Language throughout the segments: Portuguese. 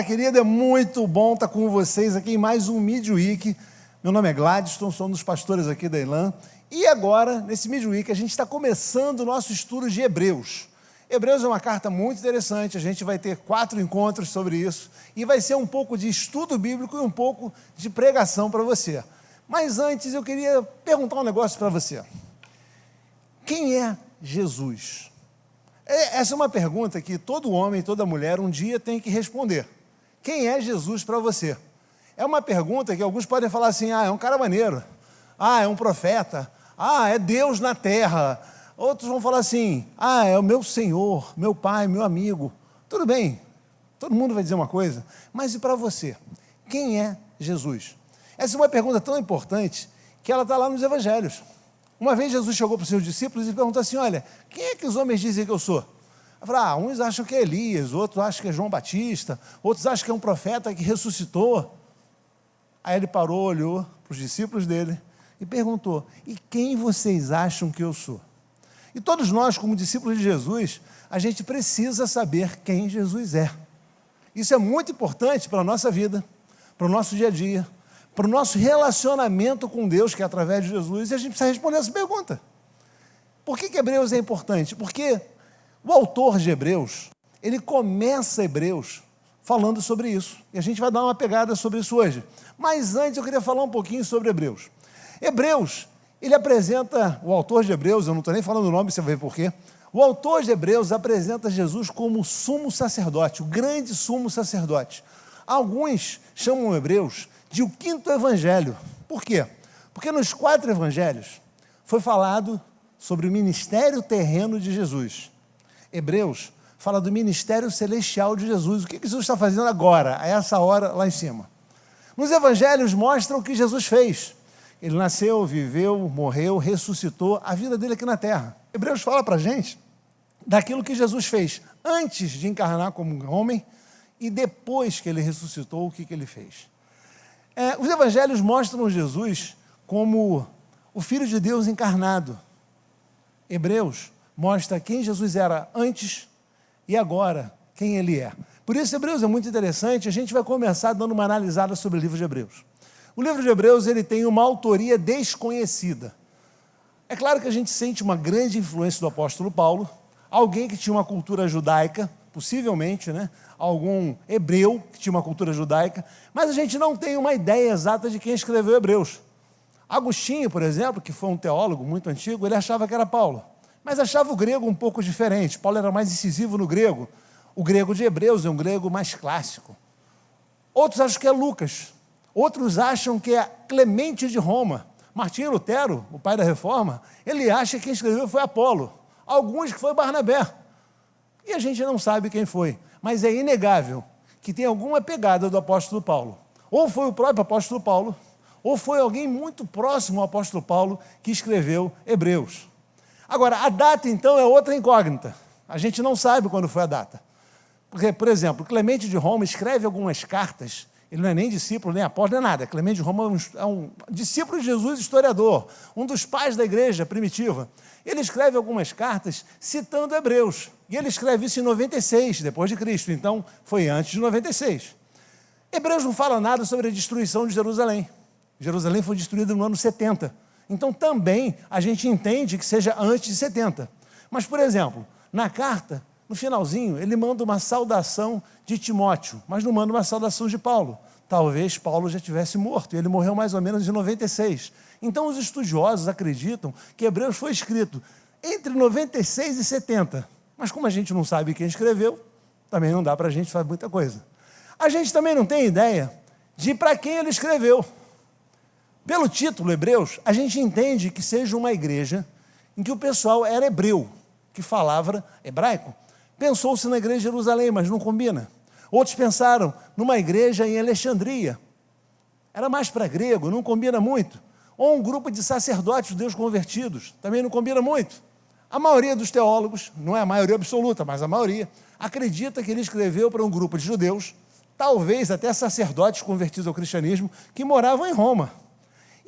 Querida, é muito bom estar com vocês aqui em mais um Midweek. Meu nome é Gladstone, sou um dos pastores aqui da Elan. E agora, nesse Midweek, a gente está começando o nosso estudo de Hebreus. Hebreus é uma carta muito interessante, a gente vai ter 4 encontros sobre isso, e vai ser um pouco de estudo bíblico e um pouco de pregação para você. Mas antes, eu queria perguntar um negócio para você. Quem é Jesus? Essa é uma pergunta que todo homem, toda mulher, um dia tem que responder. Quem é Jesus para você? É uma pergunta que alguns podem falar assim, é um cara maneiro, é um profeta, é Deus na terra. Outros vão falar assim, é o meu Senhor, meu Pai, meu amigo. Tudo bem, todo mundo vai dizer uma coisa, mas e para você? Quem é Jesus? Essa é uma pergunta tão importante que ela está lá nos evangelhos. Uma vez Jesus chegou para os seus discípulos e perguntou assim, olha, quem é que os homens dizem que eu sou? Eu falei, uns acham que é Elias, outros acham que é João Batista, outros acham que é um profeta que ressuscitou. Aí ele parou, olhou para os discípulos dele e perguntou, e quem vocês acham que eu sou? E todos nós, como discípulos de Jesus, a gente precisa saber quem Jesus é. Isso é muito importante para a nossa vida, para o nosso dia a dia, para o nosso relacionamento com Deus, que é através de Jesus, e a gente precisa responder essa pergunta. Por que Hebreus é importante? Porque o autor de Hebreus, ele começa Hebreus falando sobre isso. E a gente vai dar uma pegada sobre isso hoje. Mas antes eu queria falar um pouquinho sobre Hebreus. Hebreus, ele apresenta, o autor de Hebreus, eu não estou nem falando o nome, você vai ver por quê. O autor de Hebreus apresenta Jesus como sumo sacerdote, o grande sumo sacerdote. Alguns chamam Hebreus de o 5º evangelho. Por quê? Porque nos 4 evangelhos foi falado sobre o ministério terreno de Jesus. Hebreus fala do ministério celestial de Jesus. O que Jesus está fazendo agora, a essa hora lá em cima? Nos evangelhos mostram o que Jesus fez. Ele nasceu, viveu, morreu, ressuscitou, a vida dele aqui na terra. Hebreus fala para a gente daquilo que Jesus fez antes de encarnar como homem e depois que ele ressuscitou, o que ele fez. Os evangelhos mostram Jesus como o Filho de Deus encarnado. Hebreus mostra quem Jesus era antes e agora quem ele é. Por isso, Hebreus é muito interessante, a gente vai começar dando uma analisada sobre o livro de Hebreus. O livro de Hebreus ele tem uma autoria desconhecida. É claro que a gente sente uma grande influência do apóstolo Paulo, alguém que tinha uma cultura judaica, possivelmente, algum hebreu que tinha uma cultura judaica, mas a gente não tem uma ideia exata de quem escreveu Hebreus. Agostinho, por exemplo, que foi um teólogo muito antigo, ele achava que era Paulo, mas achava o grego um pouco diferente. Paulo era mais incisivo no grego. O grego de Hebreus é um grego mais clássico. Outros acham que é Lucas, outros acham que é Clemente de Roma. Martinho Lutero, o pai da Reforma, ele acha que quem escreveu foi Apolo, alguns que foi Barnabé. E a gente não sabe quem foi, mas é inegável que tem alguma pegada do apóstolo Paulo. Ou foi o próprio apóstolo Paulo, ou foi alguém muito próximo ao apóstolo Paulo que escreveu Hebreus. Agora, a data, então, é outra incógnita. A gente não sabe quando foi a data. Porque, por exemplo, Clemente de Roma escreve algumas cartas, ele não é nem discípulo, nem apóstolo, nem nada. Clemente de Roma é um discípulo de Jesus, historiador, um dos pais da igreja primitiva. Ele escreve algumas cartas citando Hebreus. E ele escreve isso em 96, depois de Cristo. Então, foi antes de 96. Hebreus não fala nada sobre a destruição de Jerusalém. Jerusalém foi destruída no ano 70. Então, também, a gente entende que seja antes de 70. Mas, por exemplo, na carta, no finalzinho, ele manda uma saudação de Timóteo, mas não manda uma saudação de Paulo. Talvez Paulo já tivesse morto, e ele morreu mais ou menos em 96. Então, os estudiosos acreditam que Hebreus foi escrito entre 96 e 70. Mas como a gente não sabe quem escreveu, também não dá para a gente fazer muita coisa. A gente também não tem ideia de para quem ele escreveu. Pelo título Hebreus, a gente entende que seja uma igreja em que o pessoal era hebreu, que falava hebraico. Pensou-se na igreja de Jerusalém, mas não combina. Outros pensaram numa igreja em Alexandria. Era mais para grego, não combina muito. Ou um grupo de sacerdotes judeus convertidos, também não combina muito. A maioria dos teólogos, não é a maioria absoluta, mas a maioria, acredita que ele escreveu para um grupo de judeus, talvez até sacerdotes convertidos ao cristianismo, que moravam em Roma.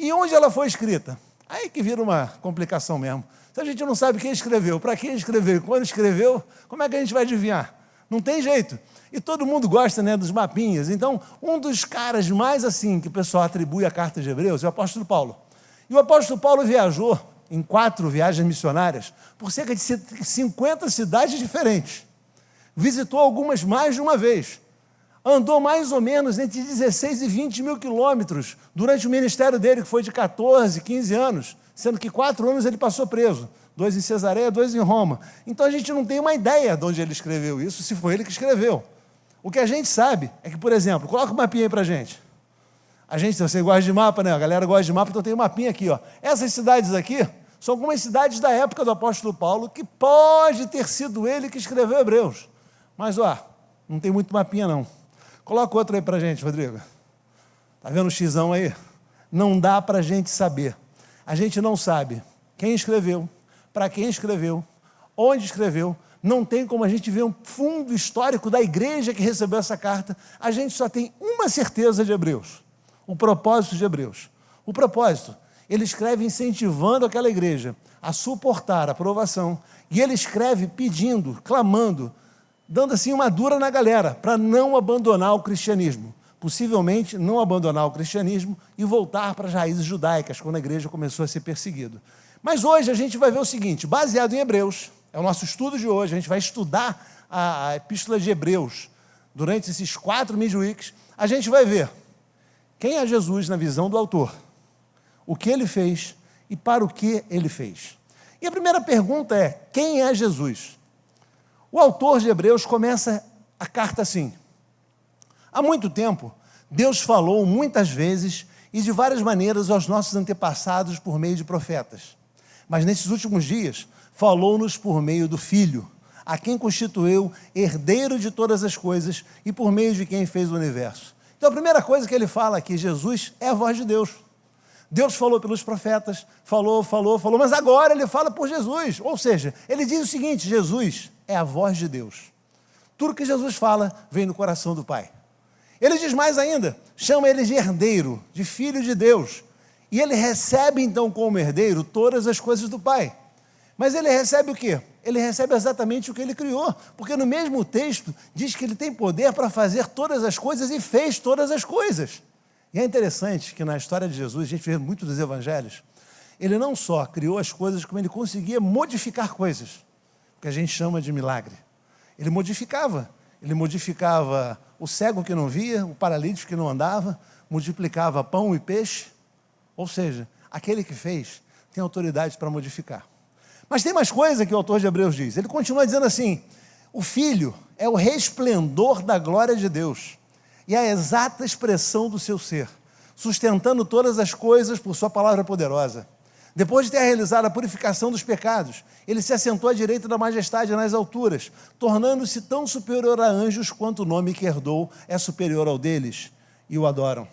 E onde ela foi escrita? Aí que vira uma complicação mesmo. Se a gente não sabe quem escreveu, para quem escreveu e quando escreveu, como é que a gente vai adivinhar? Não tem jeito. E todo mundo gosta, né, dos mapinhas. Então, um dos caras mais assim que o pessoal atribui à carta de Hebreus é o apóstolo Paulo. E o apóstolo Paulo viajou em 4 viagens missionárias por cerca de 50 cidades diferentes. Visitou algumas mais de uma vez. Andou mais ou menos entre 16 e 20 mil quilômetros durante o ministério dele, que foi de 14, 15 anos, sendo que 4 anos ele passou preso. 2 em Cesareia, 2 em Roma. Então a gente não tem uma ideia de onde ele escreveu isso, se foi ele que escreveu. O que a gente sabe é que, por exemplo, coloca um mapinha aí pra gente. Você gosta de mapa, né? A galera gosta de mapa, então tem um mapinha aqui, ó. Essas cidades aqui são algumas cidades da época do apóstolo Paulo, que pode ter sido ele que escreveu Hebreus. Mas, ó, não tem muito mapinha, não. Coloca outro aí pra gente, Rodrigo. Tá vendo o xizão aí? Não dá pra gente saber. A gente não sabe quem escreveu, para quem escreveu, onde escreveu. Não tem como a gente ver um fundo histórico da igreja que recebeu essa carta. A gente só tem uma certeza de Hebreus, o propósito de Hebreus. O propósito, ele escreve incentivando aquela igreja a suportar a provação, e ele escreve pedindo, clamando, dando assim uma dura na galera, para não abandonar o cristianismo. Possivelmente não abandonar o cristianismo e voltar para as raízes judaicas, quando a igreja começou a ser perseguida. Mas hoje a gente vai ver o seguinte, baseado em Hebreus, é o nosso estudo de hoje, a gente vai estudar a epístola de Hebreus durante esses 4 midweeks, a gente vai ver quem é Jesus na visão do autor, o que ele fez e para o que ele fez. E a primeira pergunta é, quem é Jesus? O autor de Hebreus começa a carta assim: há muito tempo, Deus falou muitas vezes e de várias maneiras aos nossos antepassados por meio de profetas. Mas nesses últimos dias, falou-nos por meio do Filho, a quem constituiu herdeiro de todas as coisas e por meio de quem fez o universo. Então a primeira coisa que ele fala aqui, Jesus é a voz de Deus. Deus falou pelos profetas, falou, mas agora ele fala por Jesus. Ou seja, ele diz o seguinte, Jesus é a voz de Deus. Tudo que Jesus fala vem do coração do Pai. Ele diz mais ainda, chama ele de herdeiro, de filho de Deus. E ele recebe então como herdeiro todas as coisas do Pai. Mas ele recebe o quê? Ele recebe exatamente o que ele criou, porque no mesmo texto diz que ele tem poder para fazer todas as coisas e fez todas as coisas. E é interessante que na história de Jesus, a gente vê muito dos evangelhos, ele não só criou as coisas, como ele conseguia modificar coisas, o que a gente chama de milagre. Ele modificava o cego que não via, o paralítico que não andava, multiplicava pão e peixe, ou seja, aquele que fez tem autoridade para modificar. Mas tem mais coisa que o autor de Hebreus diz. Ele continua dizendo assim, o Filho é o resplendor da glória de Deus e a exata expressão do seu ser, sustentando todas as coisas por sua palavra poderosa. Depois de ter realizado a purificação dos pecados, ele se assentou à direita da majestade nas alturas, tornando-se tão superior a anjos quanto o nome que herdou é superior ao deles, e o adoram.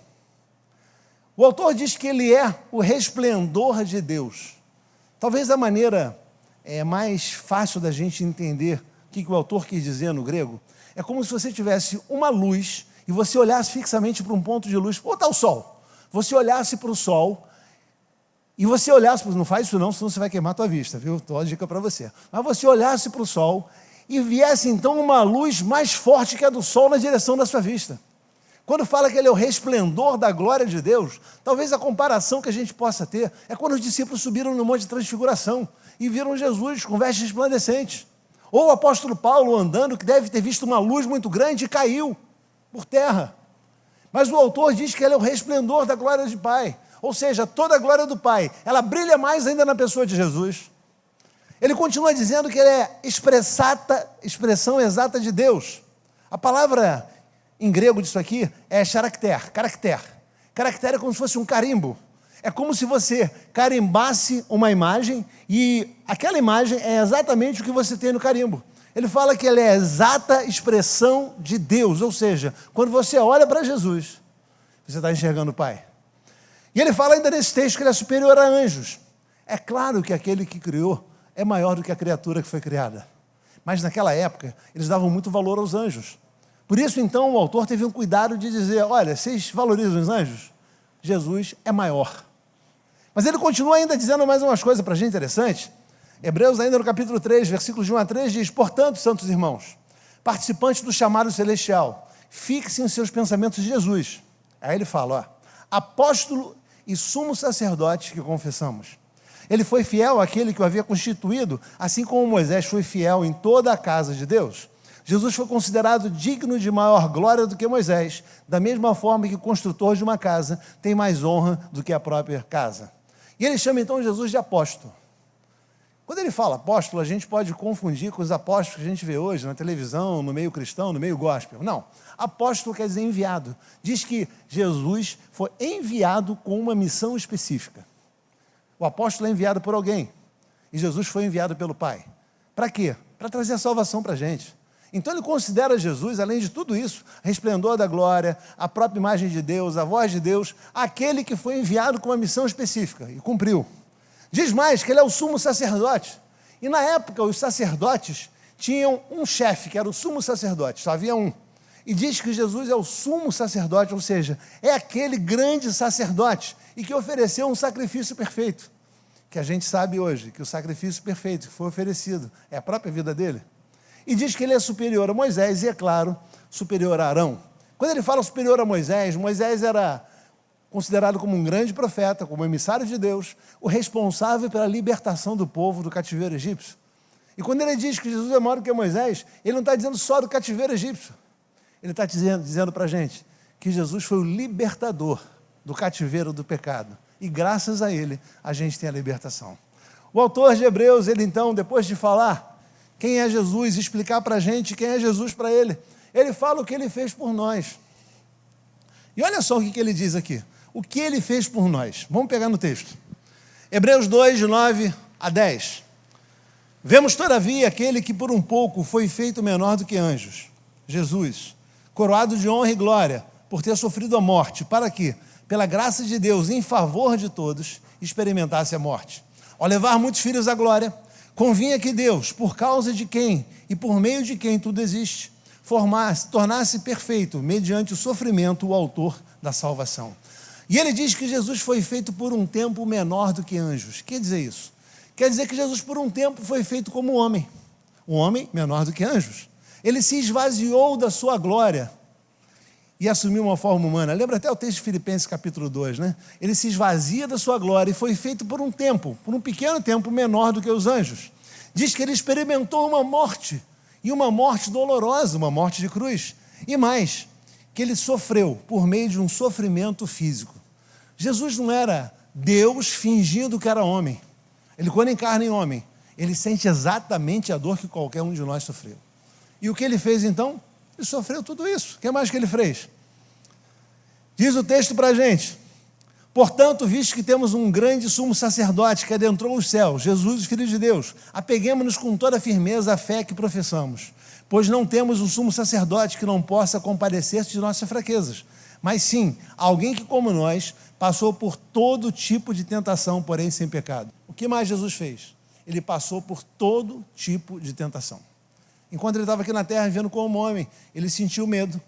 O autor diz que ele é o resplendor de Deus. Talvez a maneira mais fácil da gente entender o que o autor quis dizer no grego, é como se você tivesse uma luz e você olhasse fixamente para um ponto de luz, ou está o sol, você olhasse para o sol, e você olhasse, não faz isso não, senão você vai queimar a tua vista, viu? Estou a dica para você. Mas você olhasse para o sol e viesse então uma luz mais forte que a do sol na direção da sua vista. Quando fala que ele é o resplendor da glória de Deus, talvez a comparação que a gente possa ter é quando os discípulos subiram no Monte de Transfiguração e viram Jesus com vestes resplandecentes. Ou o apóstolo Paulo andando, que deve ter visto uma luz muito grande e caiu por terra. Mas o autor diz que ele é o resplendor da glória do Pai. Ou seja, toda a glória do Pai, ela brilha mais ainda na pessoa de Jesus. Ele continua dizendo que ele é expressão exata de Deus. A palavra em grego disso aqui é caracter. Caracter é como se fosse um carimbo. É como se você carimbasse uma imagem e aquela imagem é exatamente o que você tem no carimbo. Ele fala que ele é a exata expressão de Deus, ou seja, quando você olha para Jesus, você está enxergando o Pai. E ele fala ainda nesse texto que ele é superior a anjos. É claro que aquele que criou é maior do que a criatura que foi criada. Mas naquela época, eles davam muito valor aos anjos. Por isso, então, o autor teve um cuidado de dizer, olha, vocês valorizam os anjos? Jesus é maior. Mas ele continua ainda dizendo mais umas coisas para a gente interessantes. Hebreus, ainda no capítulo 3, versículos de 1 a 3, diz, portanto, santos irmãos, participante do chamado celestial, fixe em seus pensamentos de Jesus. Aí ele fala, apóstolo e sumo sacerdote que confessamos. Ele foi fiel àquele que o havia constituído, assim como Moisés foi fiel em toda a casa de Deus. Jesus foi considerado digno de maior glória do que Moisés, da mesma forma que o construtor de uma casa tem mais honra do que a própria casa. E ele chama então Jesus de apóstolo. Quando ele fala apóstolo, a gente pode confundir com os apóstolos que a gente vê hoje na televisão, no meio cristão, no meio gospel. Não, apóstolo quer dizer enviado. Diz que Jesus foi enviado com uma missão específica. O apóstolo é enviado por alguém, e Jesus foi enviado pelo Pai. Para quê? Para trazer a salvação para a gente. Então ele considera Jesus, além de tudo isso, resplendor da glória, a própria imagem de Deus, a voz de Deus, aquele que foi enviado com uma missão específica, e cumpriu. Diz mais que ele é o sumo sacerdote. E na época os sacerdotes tinham um chefe, que era o sumo sacerdote, só havia um. E diz que Jesus é o sumo sacerdote, ou seja, é aquele grande sacerdote e que ofereceu um sacrifício perfeito. Que a gente sabe hoje, que o sacrifício perfeito que foi oferecido é a própria vida dele. E diz que ele é superior a Moisés e, é claro, superior a Arão. Quando ele fala superior a Moisés, Moisés era considerado como um grande profeta, como emissário de Deus, o responsável pela libertação do povo do cativeiro egípcio. E quando ele diz que Jesus é maior do que Moisés, ele não está dizendo só do cativeiro egípcio. Ele está dizendo para a gente que Jesus foi o libertador do cativeiro do pecado. E graças a ele, a gente tem a libertação. O autor de Hebreus, ele então, depois de falar quem é Jesus, explicar para a gente quem é Jesus para ele, ele fala o que ele fez por nós. E olha só o que ele diz aqui. O que ele fez por nós. Vamos pegar no texto. Hebreus 2, de 9 a 10. Vemos, todavia, aquele que por um pouco foi feito menor do que anjos, Jesus, coroado de honra e glória, por ter sofrido a morte, para que, pela graça de Deus, em favor de todos, experimentasse a morte. Ao levar muitos filhos à glória, convinha que Deus, por causa de quem e por meio de quem tudo existe, tornasse perfeito, mediante o sofrimento, o autor da salvação. E ele diz que Jesus foi feito por um tempo menor do que anjos. Quer dizer isso? Quer dizer que Jesus por um tempo foi feito como homem. Um homem menor do que anjos. Ele se esvaziou da sua glória e assumiu uma forma humana. Lembra até o texto de Filipenses capítulo 2, né? Ele se esvazia da sua glória e foi feito por um tempo, por um pequeno tempo menor do que os anjos. Diz que ele experimentou uma morte, e uma morte dolorosa, uma morte de cruz. E mais, que ele sofreu por meio de um sofrimento físico. Jesus não era Deus fingindo que era homem. Ele, quando encarna em homem, ele sente exatamente a dor que qualquer um de nós sofreu. E o que ele fez então? Ele sofreu tudo isso. O que mais que ele fez? Diz o texto para a gente: portanto, visto que temos um grande sumo sacerdote que adentrou os céus, Jesus, o Filho de Deus, apeguemo-nos com toda firmeza à fé que professamos, pois não temos um sumo sacerdote que não possa compadecer-se de nossas fraquezas, mas sim, alguém que, como nós, passou por todo tipo de tentação, porém sem pecado. O que mais Jesus fez? Ele passou por todo tipo de tentação. Enquanto ele estava aqui na terra, vivendo como homem, ele sentiu medo,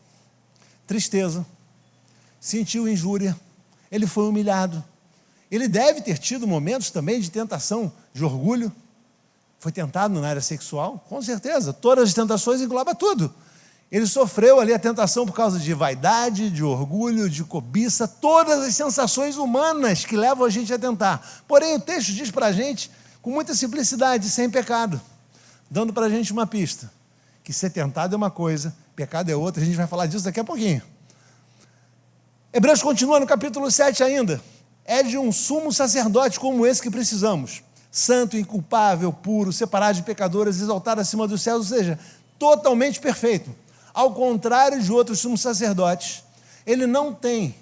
tristeza, sentiu injúria, ele foi humilhado. Ele deve ter tido momentos também de tentação, de orgulho. Foi tentado na área sexual, com certeza. Todas as tentações englobam tudo. Ele sofreu ali a tentação por causa de vaidade, de orgulho, de cobiça, todas as sensações humanas que levam a gente a tentar. Porém, o texto diz para a gente, com muita simplicidade, sem pecado, dando para a gente uma pista, que ser tentado é uma coisa, pecado é outra. A gente vai falar disso daqui a pouquinho. Hebreus continua no capítulo 7 ainda. É de um sumo sacerdote como esse que precisamos, santo, inculpável, puro, separado de pecadores, exaltado acima dos céus, ou seja, totalmente perfeito. Ao contrário de outros sumos sacerdotes, ele não tem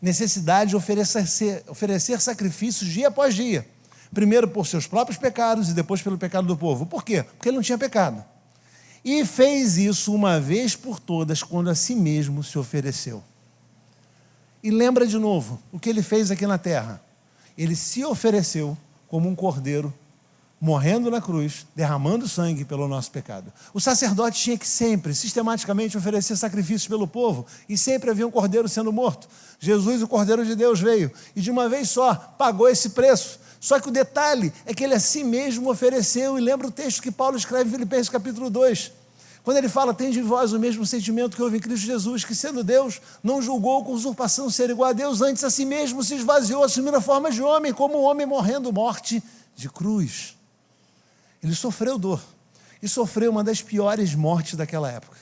necessidade de oferecer sacrifícios dia após dia. Primeiro por seus próprios pecados e depois pelo pecado do povo. Por quê? Porque ele não tinha pecado. E fez isso uma vez por todas, quando a si mesmo se ofereceu. E lembra de novo o que ele fez aqui na terra. Ele se ofereceu como um cordeiro, morrendo na cruz, derramando sangue pelo nosso pecado. O sacerdote tinha que sempre, sistematicamente, oferecer sacrifícios pelo povo, e sempre havia um cordeiro sendo morto. Jesus, o Cordeiro de Deus, veio, e de uma vez só, pagou esse preço. Só que o detalhe é que ele a si mesmo ofereceu, e lembra o texto que Paulo escreve em Filipenses capítulo 2, Quando ele fala, tende em vós o mesmo sentimento que houve em Cristo Jesus, que sendo Deus, não julgou com usurpação ser igual a Deus, antes a si mesmo se esvaziou, assumindo a forma de homem, como um homem morrendo morte de cruz. Ele sofreu dor, e sofreu uma das piores mortes daquela época.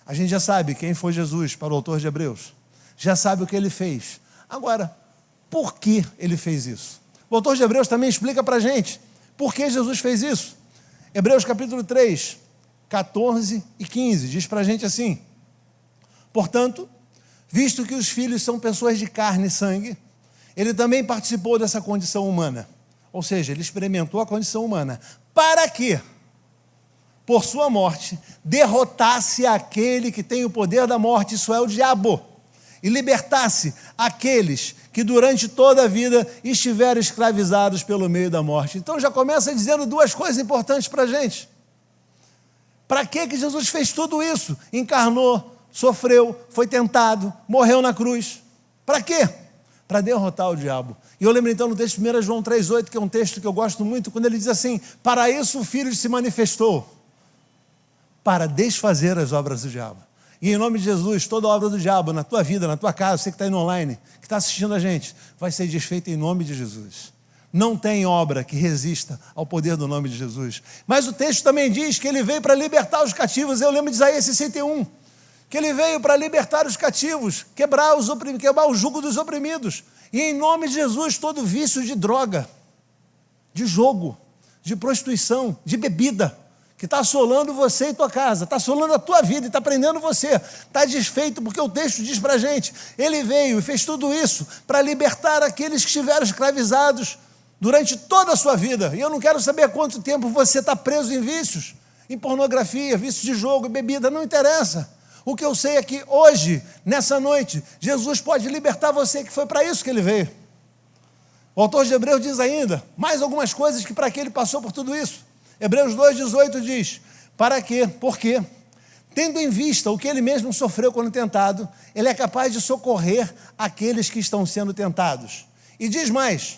A gente já sabe quem foi Jesus, para o autor de Hebreus, já sabe o que ele fez. Agora, por que ele fez isso? O autor de Hebreus também explica para a gente por que Jesus fez isso. Hebreus capítulo 3, 14 e 15, diz para a gente assim: portanto, visto que os filhos são pessoas de carne e sangue, ele também participou dessa condição humana, ou seja, ele experimentou a condição humana, para que, por sua morte, derrotasse aquele que tem o poder da morte, isso é, o diabo, e libertasse aqueles que durante toda a vida estiveram escravizados pelo meio da morte. Então já começa dizendo duas coisas importantes para a gente. Para que Jesus fez tudo isso? Encarnou, sofreu, foi tentado, morreu na cruz. Para quê? Para derrotar o diabo. E eu lembro então no texto de 1 João 3,8, que é um texto que eu gosto muito, quando ele diz assim: para isso o Filho se manifestou, para desfazer as obras do diabo. E em nome de Jesus, toda obra do diabo na tua vida, na tua casa, você que está aí no online, que está assistindo a gente, vai ser desfeita em nome de Jesus. Não tem obra que resista ao poder do nome de Jesus. Mas o texto também diz que ele veio para libertar os cativos. Eu lembro de Isaías 61, que ele veio para libertar os cativos, quebrar o jugo dos oprimidos. E em nome de Jesus, todo vício de droga, de jogo, de prostituição, de bebida, que está assolando você e tua casa, está assolando a tua vida e está prendendo você, está desfeito, porque o texto diz para a gente, ele veio e fez tudo isso para libertar aqueles que estiveram escravizados durante toda a sua vida. E eu não quero saber quanto tempo você está preso em vícios, em pornografia, vícios de jogo, bebida, não interessa. O que eu sei é que hoje, nessa noite, Jesus pode libertar você, que foi para isso que ele veio. O autor de Hebreus diz ainda, mais algumas coisas que para que ele passou por tudo isso. Hebreus 2,18 diz, para quê? Porque, tendo em vista o que ele mesmo sofreu quando tentado, ele é capaz de socorrer aqueles que estão sendo tentados. E diz mais,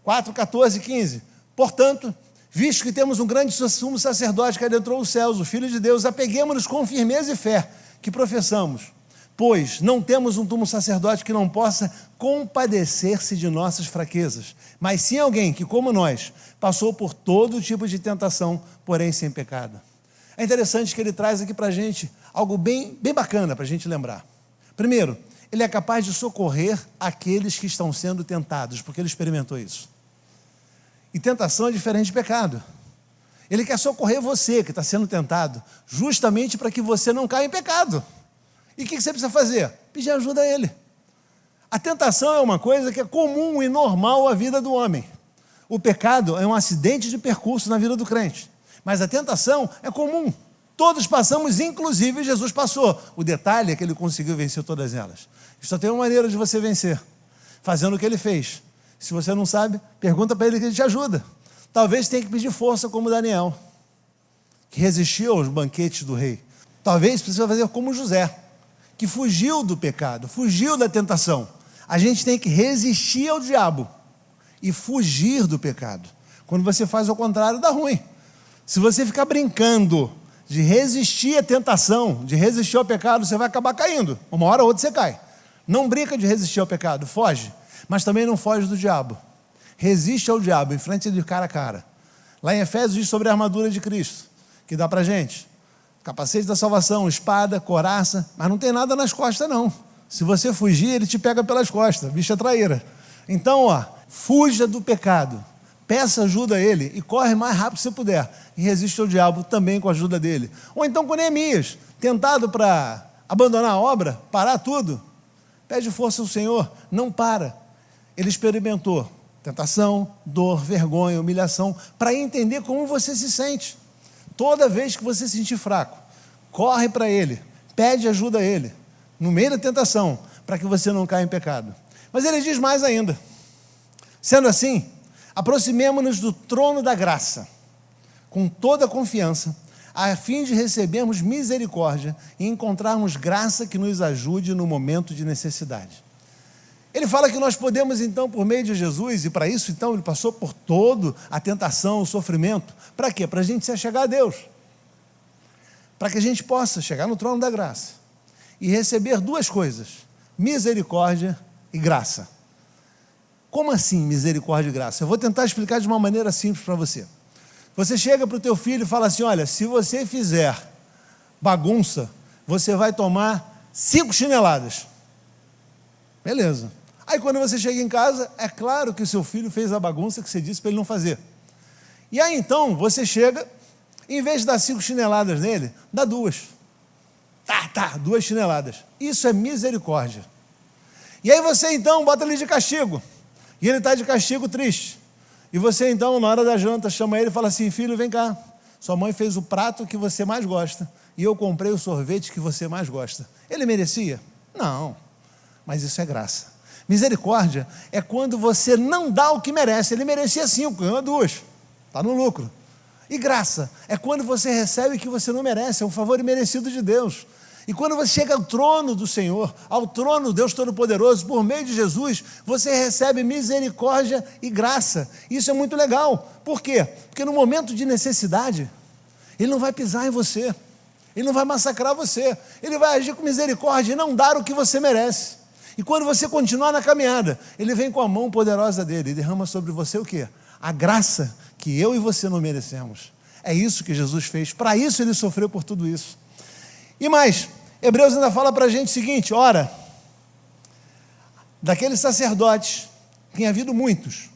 4, 14 e 15, portanto, visto que temos um grande sumo sacerdote que adentrou os céus, o Filho de Deus, apeguemo-nos com firmeza e fé que professamos, pois não temos um sumo sacerdote que não possa compadecer-se de nossas fraquezas, mas sim alguém que, como nós, passou por todo tipo de tentação, porém sem pecado. É interessante que ele traz aqui para a gente algo bem bacana para a gente lembrar. Primeiro, ele é capaz de socorrer aqueles que estão sendo tentados, porque ele experimentou isso. E tentação é diferente de pecado. Ele quer socorrer você que está sendo tentado, justamente para que você não caia em pecado. E o que você precisa fazer? Pedir ajuda a ele. A tentação é uma coisa que é comum e normal à vida do homem. O pecado é um acidente de percurso na vida do crente. Mas a tentação é comum. Todos passamos, inclusive Jesus passou. O detalhe é que ele conseguiu vencer todas elas. Só tem uma maneira de você vencer, fazendo o que ele fez. Se você não sabe, pergunta para ele que ele te ajuda. Talvez tenha que pedir força como Daniel, que resistiu aos banquetes do rei. Talvez precisa fazer como José, que fugiu do pecado, fugiu da tentação. A gente tem que resistir ao diabo e fugir do pecado. Quando você faz ao contrário, dá ruim. Se você ficar brincando de resistir à tentação, de resistir ao pecado, você vai acabar caindo. Uma hora ou outra você cai. Não brinca de resistir ao pecado, foge. Mas também não foge do diabo. Resiste ao diabo, enfrente ele cara a cara. Lá em Efésios diz sobre a armadura de Cristo, que dá para gente. Capacete da salvação, espada, couraça, mas não tem nada nas costas não. Se você fugir, ele te pega pelas costas, bicha traíra. Então, fuja do pecado, peça ajuda a ele e corre mais rápido que você puder. E resiste ao diabo também com a ajuda dele. Ou então com Neemias, tentado para abandonar a obra, parar tudo. Pede força ao Senhor, não para. Ele experimentou tentação, dor, vergonha, humilhação, para entender como você se sente. Toda vez que você se sentir fraco, corre para ele, pede ajuda a ele, no meio da tentação, para que você não caia em pecado. Mas ele diz mais ainda, sendo assim, aproximemo-nos do trono da graça, com toda a confiança, a fim de recebermos misericórdia e encontrarmos graça que nos ajude no momento de necessidade. Ele fala que nós podemos então, por meio de Jesus, e para isso então ele passou por toda a tentação, o sofrimento, para quê? Para a gente se achegar a Deus. para que a gente possa chegar no trono da graça e receber duas coisas: misericórdia e graça. Como assim misericórdia e graça? Eu vou tentar explicar de uma maneira simples para você. Você chega para o teu filho e fala assim: olha, se você fizer bagunça, você vai tomar 5 chineladas. Beleza. Aí quando você chega em casa, é claro que o seu filho fez a bagunça que você disse para ele não fazer. E aí então, você chega, em vez de dar 5 chineladas nele, dá 2. 2 chineladas. Isso é misericórdia. E aí você então bota ele de castigo. E ele está de castigo triste. E você então, na hora da janta, chama ele e fala assim: filho, vem cá. Sua mãe fez o prato que você mais gosta. E eu comprei o sorvete que você mais gosta. Ele merecia? Não. Mas isso é graça. Misericórdia é quando você não dá o que merece. Ele merecia 5, ganhou 2. Está no lucro. E graça é quando você recebe o que você não merece. É um favor imerecido de Deus. E quando você chega ao trono do Senhor, ao trono do Deus Todo-Poderoso, por meio de Jesus, você recebe misericórdia e graça. Isso é muito legal. Por quê? Porque no momento de necessidade, Ele não vai pisar em você. Ele não vai massacrar você. Ele vai agir com misericórdia e não dar o que você merece. E quando você continuar na caminhada, Ele vem com a mão poderosa dele e derrama sobre você o quê? A graça que eu e você não merecemos. É isso que Jesus fez. Para isso Ele sofreu por tudo isso. E mais, Hebreus ainda fala para a gente o seguinte: ora, daqueles sacerdotes, tem havido muitos,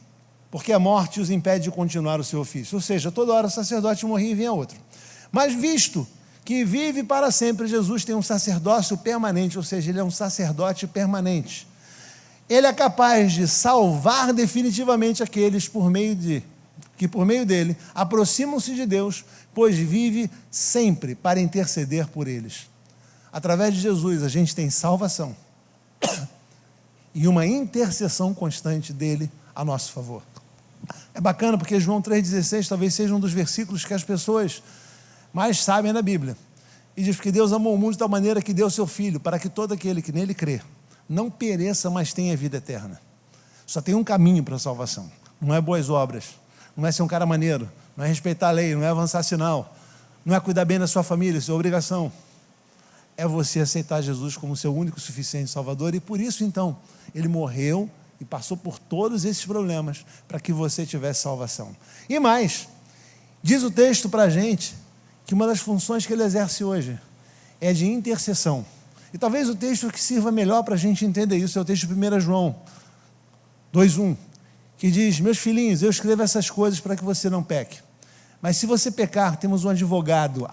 porque a morte os impede de continuar o seu ofício. Ou seja, toda hora o sacerdote morria e vinha outro. Mas visto que vive para sempre, Jesus tem um sacerdócio permanente, ou seja, Ele é um sacerdote permanente. Ele é capaz de salvar definitivamente aqueles que por meio dele aproximam-se de Deus, pois vive sempre para interceder por eles. Através de Jesus a gente tem salvação e uma intercessão constante dele a nosso favor. É bacana porque João 3,16 talvez seja um dos versículos que as pessoas mais sabem na Bíblia. E diz que Deus amou o mundo de tal maneira que deu seu Filho, para que todo aquele que nele crê não pereça, mas tenha vida eterna. Só tem um caminho para a salvação. Não é boas obras, não é ser um cara maneiro, não é respeitar a lei, não é avançar sinal, não é cuidar bem da sua família, sua obrigação. É você aceitar Jesus como seu único e suficiente Salvador. E por isso então, Ele morreu e passou por todos esses problemas para que você tivesse salvação. E mais, diz o texto para a gente que uma das funções que Ele exerce hoje é de intercessão. E talvez o texto que sirva melhor para a gente entender isso é o texto de 1 João 2,1, que diz: meus filhinhos, eu escrevo essas coisas para que você não peque. Mas se você pecar, temos um advogado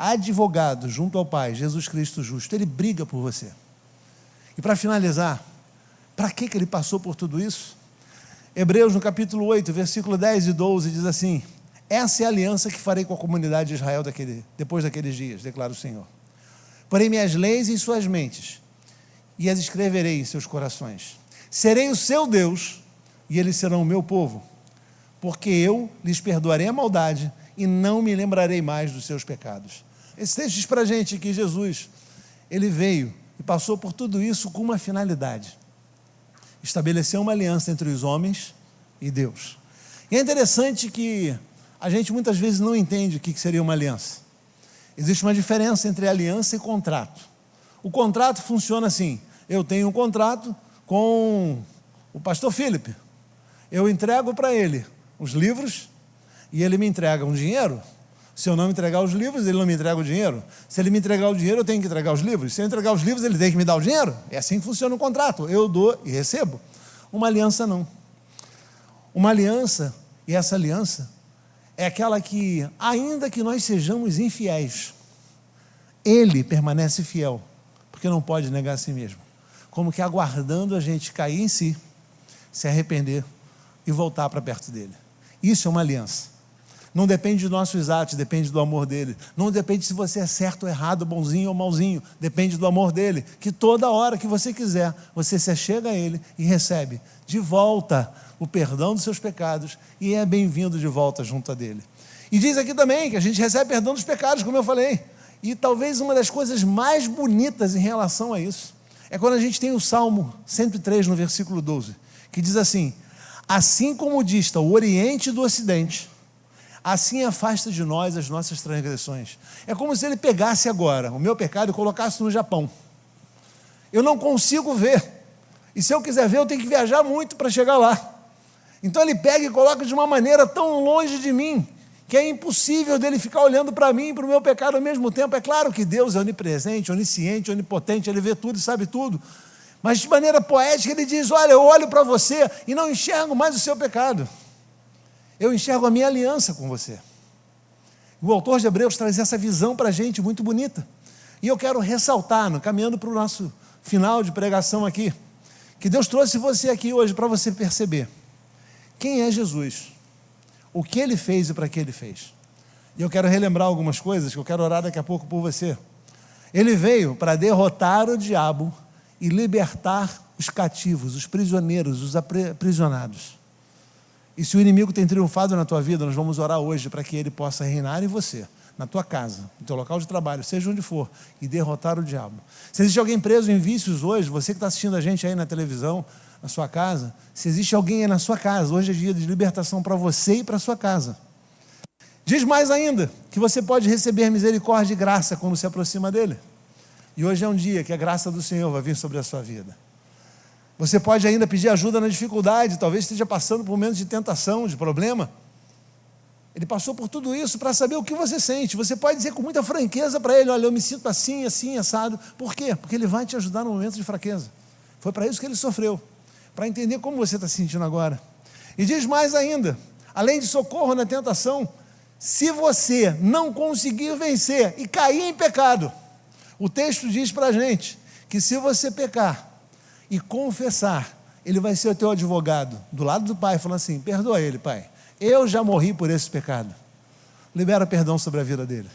junto ao Pai, Jesus Cristo justo. Ele briga por você. E para finalizar, para que Ele passou por tudo isso? Hebreus no capítulo 8, versículo 10 e 12 diz assim: essa é a aliança que farei com a comunidade de Israel depois daqueles dias, declara o Senhor. Porei minhas leis em suas mentes e as escreverei em seus corações. Serei o seu Deus e eles serão o meu povo, porque eu lhes perdoarei a maldade e não me lembrarei mais dos seus pecados. Esse texto diz para a gente que Jesus, Ele veio e passou por tudo isso com uma finalidade: estabelecer uma aliança entre os homens e Deus. E é interessante que a gente muitas vezes não entende o que seria uma aliança. Existe uma diferença entre aliança e contrato. O contrato funciona assim: eu tenho um contrato com o pastor Felipe, eu entrego para ele os livros e ele me entrega um dinheiro. Se eu não me entregar os livros, ele não me entrega o dinheiro. Se ele me entregar o dinheiro, eu tenho que entregar os livros. Se eu entregar os livros, ele tem que me dar o dinheiro. É assim que funciona o contrato: eu dou e recebo. Uma aliança não. Uma aliança, e essa aliança é aquela que, ainda que nós sejamos infiéis, Ele permanece fiel, porque não pode negar a si mesmo, como que aguardando a gente cair em si, se arrepender e voltar para perto dele. Isso é uma aliança. Não depende dos nossos atos, depende do amor dele. Não depende se você é certo ou errado, bonzinho ou malzinho, depende do amor dele, que toda hora que você quiser, você se achega a ele e recebe de volta o perdão dos seus pecados e é bem-vindo de volta junto a dele. E diz aqui também que a gente recebe perdão dos pecados, como eu falei. E talvez uma das coisas mais bonitas em relação a isso é quando a gente tem o Salmo 103 no versículo 12, que diz assim: assim como dista o Oriente do Ocidente, assim afasta de nós as nossas transgressões. É como se ele pegasse agora o meu pecado e colocasse no Japão. Eu não consigo ver, e se eu quiser ver, eu tenho que viajar muito para chegar lá. Então ele pega e coloca de uma maneira tão longe de mim, que é impossível dele ficar olhando para mim e para o meu pecado ao mesmo tempo. É claro que Deus é onipresente, onisciente, onipotente, ele vê tudo e sabe tudo, mas de maneira poética ele diz: olha, eu olho para você e não enxergo mais o seu pecado, eu enxergo a minha aliança com você. O autor de Hebreus traz essa visão para a gente muito bonita, e eu quero ressaltar, caminhando para o nosso final de pregação aqui, que Deus trouxe você aqui hoje para você perceber quem é Jesus, o que ele fez e para que ele fez. E eu quero relembrar algumas coisas que eu quero orar daqui a pouco por você. Ele veio para derrotar o diabo e libertar os cativos, os prisioneiros, os aprisionados. E se o inimigo tem triunfado na tua vida, nós vamos orar hoje para que ele possa reinar em você, na tua casa, no teu local de trabalho, seja onde for, e derrotar o diabo. Se existe alguém preso em vícios hoje, você que está assistindo a gente aí na televisão, na sua casa, se existe alguém aí na sua casa, hoje é dia de libertação para você e para a sua casa. Diz mais ainda, que você pode receber misericórdia e graça quando se aproxima dele. E hoje é um dia que a graça do Senhor vai vir sobre a sua vida. Você pode ainda pedir ajuda na dificuldade, talvez esteja passando por momentos de tentação, de problema. Ele passou por tudo isso para saber o que você sente. Você pode dizer com muita franqueza para ele: olha, eu me sinto assim, assim, assado. Por quê? Porque ele vai te ajudar no momento de fraqueza. Foi para isso que ele sofreu, para entender como você está se sentindo agora. E diz mais ainda, além de socorro na tentação, se você não conseguir vencer e cair em pecado, o texto diz para a gente que se você pecar e confessar, ele vai ser o teu advogado, do lado do Pai, falando assim: perdoa ele, Pai, eu já morri por esse pecado. Libera perdão sobre a vida dele.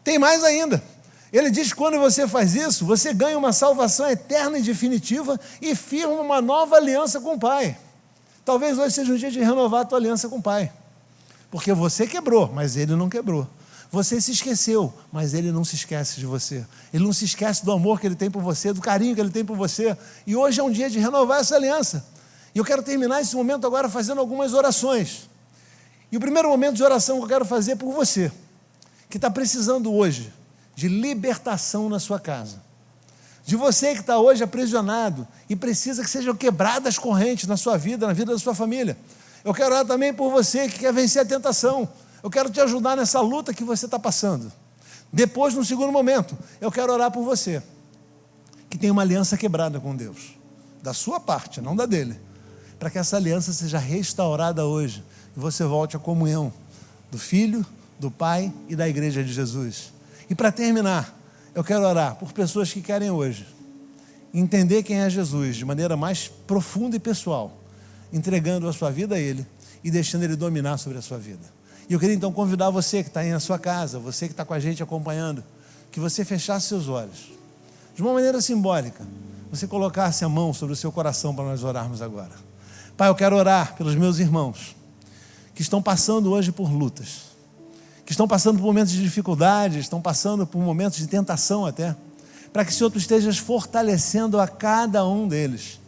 Tem mais ainda, ele diz que quando você faz isso, você ganha uma salvação eterna e definitiva e firma uma nova aliança com o Pai. Talvez hoje seja um dia de renovar a tua aliança com o Pai, porque você quebrou, mas ele não quebrou. Você se esqueceu, mas ele não se esquece de você. Ele não se esquece do amor que ele tem por você, do carinho que ele tem por você. E hoje é um dia de renovar essa aliança. E eu quero terminar esse momento agora fazendo algumas orações. E o primeiro momento de oração que eu quero fazer é por você, que está precisando hoje de libertação na sua casa. De você que está hoje aprisionado e precisa que sejam quebradas as correntes na sua vida, na vida da sua família. Eu quero orar também por você que quer vencer a tentação. Eu quero te ajudar nessa luta que você está passando. Depois, no segundo momento, eu quero orar por você, que tem uma aliança quebrada com Deus, da sua parte, não da dele, para que essa aliança seja restaurada hoje, e você volte à comunhão do Filho, do Pai e da Igreja de Jesus. E para terminar, eu quero orar por pessoas que querem hoje entender quem é Jesus de maneira mais profunda e pessoal, entregando a sua vida a Ele e deixando Ele dominar sobre a sua vida. E eu queria então convidar você que está aí na sua casa, você que está com a gente acompanhando, que você fechasse seus olhos, de uma maneira simbólica, você colocasse a mão sobre o seu coração para nós orarmos agora. Pai, eu quero orar pelos meus irmãos, que estão passando hoje por lutas, que estão passando por momentos de dificuldade, estão passando por momentos de tentação até, para que o Senhor tu estejas fortalecendo a cada um deles.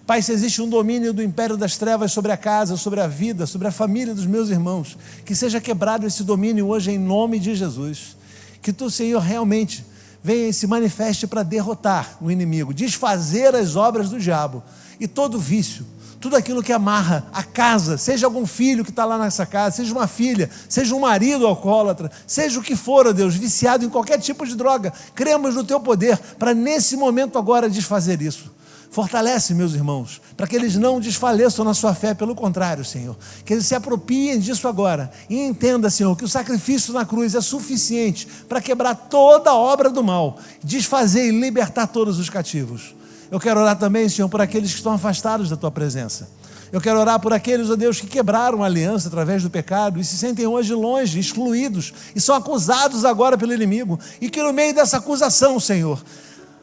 Pai, se existe um domínio do império das trevas sobre a casa, sobre a vida, sobre a família dos meus irmãos, que seja quebrado esse domínio hoje em nome de Jesus. Que tu, Senhor, realmente venha e se manifeste para derrotar o inimigo, desfazer as obras do diabo e todo vício, tudo aquilo que amarra a casa, seja algum filho que está lá nessa casa, seja uma filha, seja um marido alcoólatra, seja o que for, ó Deus, viciado em qualquer tipo de droga, cremos no teu poder para nesse momento agora desfazer isso. Fortalece meus irmãos, para que eles não desfaleçam na sua fé, pelo contrário, Senhor, que eles se apropriem disso agora e entenda, Senhor, que o sacrifício na cruz é suficiente para quebrar toda a obra do mal, desfazer e libertar todos os cativos. Eu quero orar também, Senhor, por aqueles que estão afastados da tua presença. Eu quero orar por aqueles, ó Deus, que quebraram a aliança através do pecado e se sentem hoje longe, excluídos, e são acusados agora pelo inimigo, e que no meio dessa acusação, Senhor,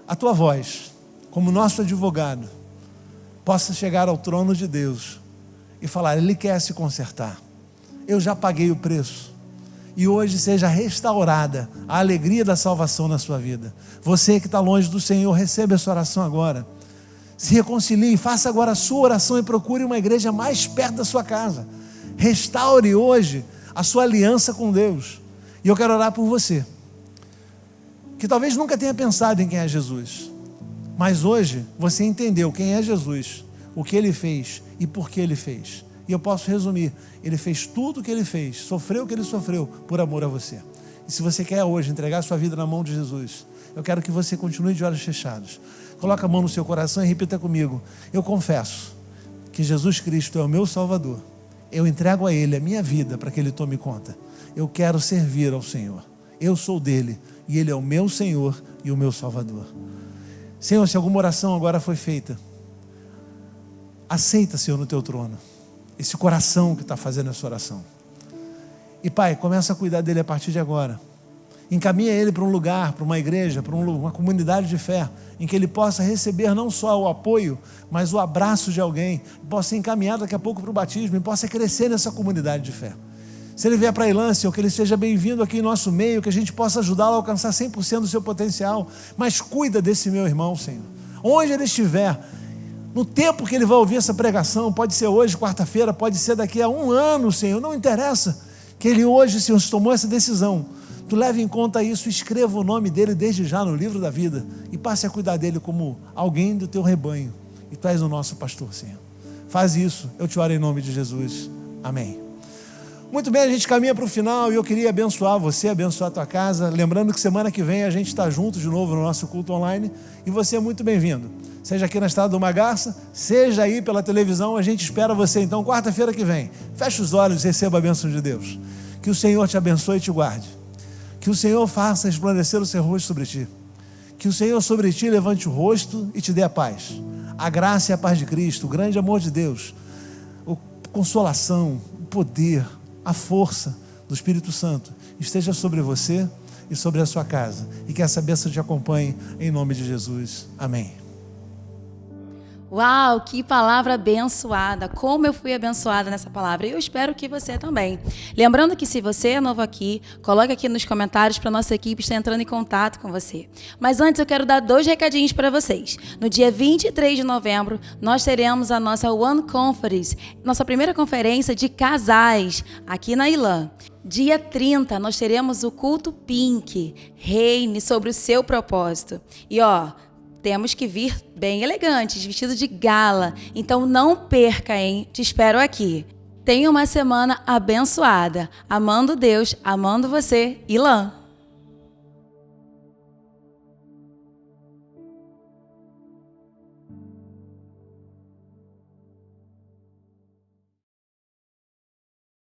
a tua voz, como nosso advogado, possa chegar ao trono de Deus e falar: Ele quer se consertar, eu já paguei o preço, e hoje seja restaurada a alegria da salvação na sua vida. Você que está longe do Senhor, receba essa oração agora, se reconcilie, faça agora a sua oração e procure uma igreja mais perto da sua casa. Restaure hoje a sua aliança com Deus. E eu quero orar por você, que talvez nunca tenha pensado em quem é Jesus, mas hoje você entendeu quem é Jesus, o que Ele fez e por que Ele fez. E eu posso resumir: Ele fez tudo o que Ele fez, sofreu o que Ele sofreu por amor a você. E se você quer hoje entregar a sua vida na mão de Jesus, eu quero que você continue de olhos fechados. Coloca a mão no seu coração e repita comigo: eu confesso que Jesus Cristo é o meu Salvador. Eu entrego a Ele a minha vida para que Ele tome conta. Eu quero servir ao Senhor. Eu sou dele e Ele é o meu Senhor e o meu Salvador. Senhor, se alguma oração agora foi feita, aceita, Senhor, no teu trono esse coração que está fazendo essa oração. E Pai, começa a cuidar dele a partir de agora. Encaminha ele para um lugar, para uma igreja, para uma comunidade de fé, em que ele possa receber não só o apoio, mas o abraço de alguém, possa ser encaminhado daqui a pouco para o batismo e possa crescer nessa comunidade de fé. Se ele vier para a Ilã, Senhor, que ele seja bem-vindo aqui em nosso meio, que a gente possa ajudá-lo a alcançar 100% do seu potencial. Mas cuida desse meu irmão, Senhor. Onde ele estiver, no tempo que ele vai ouvir essa pregação, pode ser hoje, quarta-feira, pode ser daqui a 1 ano, Senhor, não interessa. Que ele hoje, Senhor, tomou essa decisão. Tu leve em conta isso, escreva o nome dele desde já no livro da vida e passe a cuidar dele como alguém do teu rebanho. E tu és o nosso pastor, Senhor. Faz isso, eu te oro em nome de Jesus. Amém. Muito bem, a gente caminha para o final e eu queria abençoar você, abençoar a tua casa. Lembrando que semana que vem a gente está junto de novo no nosso culto online e você é muito bem-vindo. Seja aqui na Estrada do Magaça, seja aí pela televisão, a gente espera você então quarta-feira que vem. Feche os olhos e receba a bênção de Deus. Que o Senhor te abençoe e te guarde. Que o Senhor faça resplandecer o seu rosto sobre ti. Que o Senhor sobre ti levante o rosto e te dê a paz. A graça e a paz de Cristo, o grande amor de Deus, a consolação, o poder, a força do Espírito Santo esteja sobre você e sobre a sua casa. E que essa bênção te acompanhe em nome de Jesus. Amém. Uau, que palavra abençoada, como eu fui abençoada nessa palavra, e eu espero que você também. Lembrando que se você é novo aqui, coloque aqui nos comentários para a nossa equipe estar entrando em contato com você. Mas antes eu quero dar 2 recadinhos para vocês. No dia 23 de novembro, nós teremos a nossa One Conference, nossa primeira conferência de casais aqui na Ilã. Dia 30, nós teremos o culto Pink, reine sobre o seu propósito. E temos que vir bem elegantes, vestidos de gala. Então não perca, hein? Te espero aqui. Tenha uma semana abençoada. Amando Deus, amando você, Ilã.